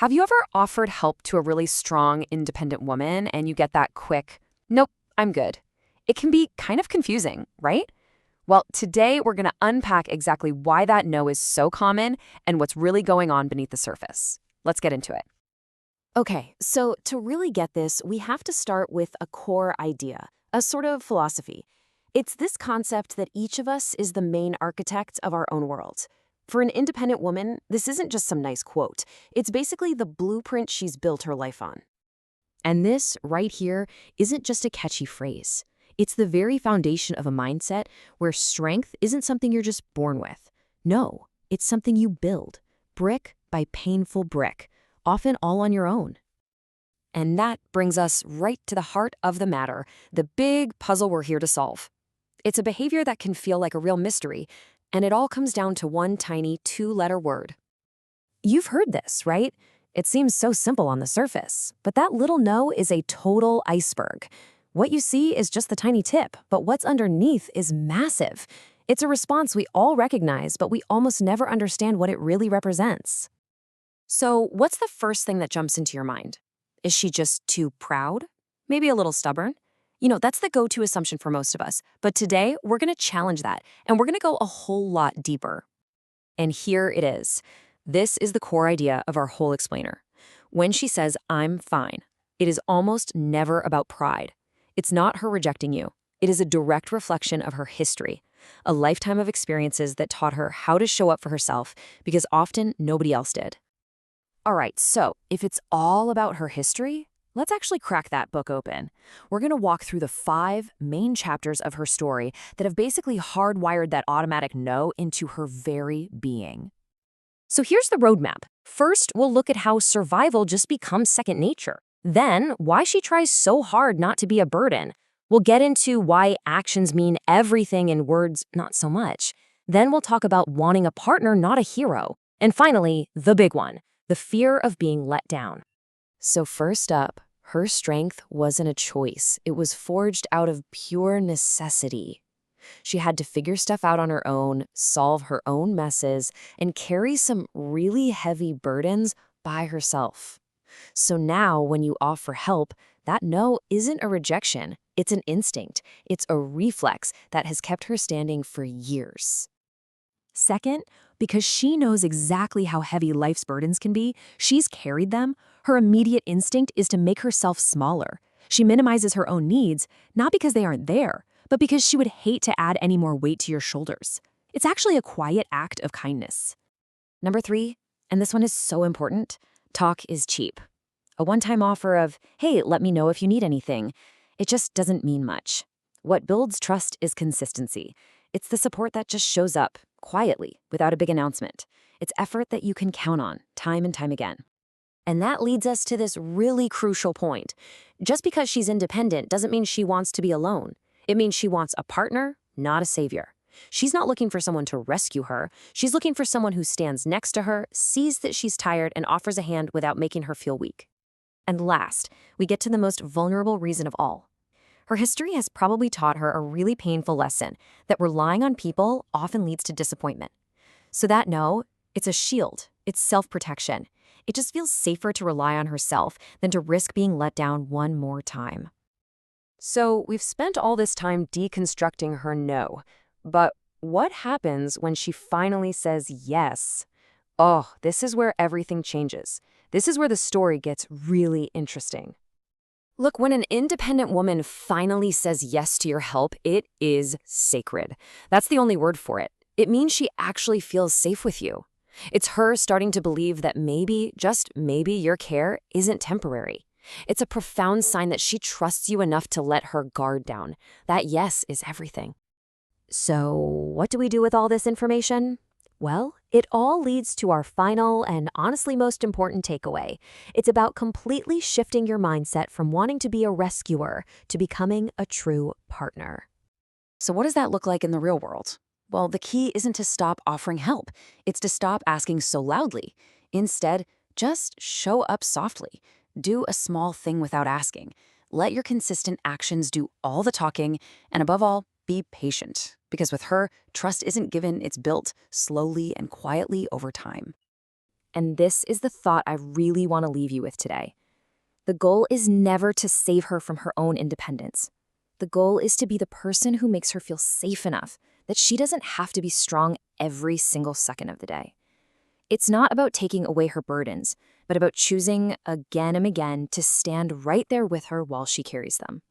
Have you ever offered help to a really strong, independent woman and you get that quick, nope, I'm good? It can be kind of confusing, right? Well, today we're going to unpack exactly why that no is so common and what's really going on beneath the surface. Let's get into it. Okay, so to really get this, we have to start with a core idea, a sort of philosophy. It's this concept that each of us is the main architect of our own world. For an independent woman, this isn't just some nice quote. It's basically the blueprint she's built her life on. And this, right here, isn't just a catchy phrase. It's the very foundation of a mindset where strength isn't something you're just born with. No, it's something you build, brick by painful brick, often all on your own. And that brings us right to the heart of the matter, the big puzzle we're here to solve. It's a behavior that can feel like a real mystery, and it all comes down to one tiny two-letter word. You've heard this, right? It seems so simple on the surface, but that little no is a total iceberg. What you see is just the tiny tip, but what's underneath is massive. It's a response we all recognize, but we almost never understand what it really represents. So, what's the first thing that jumps into your mind? Is she just too proud? Maybe a little stubborn? That's the go-to assumption for most of us. But today, we're going to challenge that, and we're going to go a whole lot deeper. And here it is. This is the core idea of our whole explainer. When she says, I'm fine, it is almost never about pride. It's not her rejecting you. It is a direct reflection of her history, a lifetime of experiences that taught her how to show up for herself because often nobody else did. All right, so if it's all about her history, let's actually crack that book open. We're going to walk through the 5 main chapters of her story that have basically hardwired that automatic no into her very being. So here's the roadmap. First, we'll look at how survival just becomes second nature. Then, why she tries so hard not to be a burden. We'll get into why actions mean everything and words not so much. Then we'll talk about wanting a partner, not a hero. And finally, the big one, the fear of being let down. So first up, her strength wasn't a choice. It was forged out of pure necessity. She had to figure stuff out on her own, solve her own messes, and carry some really heavy burdens by herself. So now when you offer help, that no isn't a rejection. It's an instinct. It's a reflex that has kept her standing for years. Second, because she knows exactly how heavy life's burdens can be, she's carried them, her immediate instinct is to make herself smaller. She minimizes her own needs, not because they aren't there, but because she would hate to add any more weight to your shoulders. It's actually a quiet act of kindness. Number 3, and this one is so important, talk is cheap. A one-time offer of, hey, let me know if you need anything, it just doesn't mean much. What builds trust is consistency. It's the support that just shows up, quietly, without a big announcement. It's effort that you can count on, time and time again. And that leads us to this really crucial point. Just because she's independent doesn't mean she wants to be alone. It means she wants a partner, not a savior. She's not looking for someone to rescue her. She's looking for someone who stands next to her, sees that she's tired, and offers a hand without making her feel weak. And last, we get to the most vulnerable reason of all. Her history has probably taught her a really painful lesson that relying on people often leads to disappointment. So that no, it's a shield. It's self-protection. It just feels safer to rely on herself than to risk being let down one more time. So we've spent all this time deconstructing her no, but what happens when she finally says yes? Oh, this is where everything changes. This is where the story gets really interesting. Look, when an independent woman finally says yes to your help, it is sacred. That's the only word for it. It means she actually feels safe with you. It's her starting to believe that maybe, just maybe, your care isn't temporary. It's a profound sign that she trusts you enough to let her guard down. That yes is everything. So, what do we do with all this information? Well, it all leads to our final and honestly most important takeaway. It's about completely shifting your mindset from wanting to be a rescuer to becoming a true partner. So what does that look like in the real world? Well, the key isn't to stop offering help. It's to stop asking so loudly. Instead, just show up softly. Do a small thing without asking. Let your consistent actions do all the talking, and above all, be patient. Because with her, trust isn't given, it's built slowly and quietly over time. And this is the thought I really want to leave you with today. The goal is never to save her from her own independence. The goal is to be the person who makes her feel safe enough that she doesn't have to be strong every single second of the day. It's not about taking away her burdens, but about choosing again and again to stand right there with her while she carries them.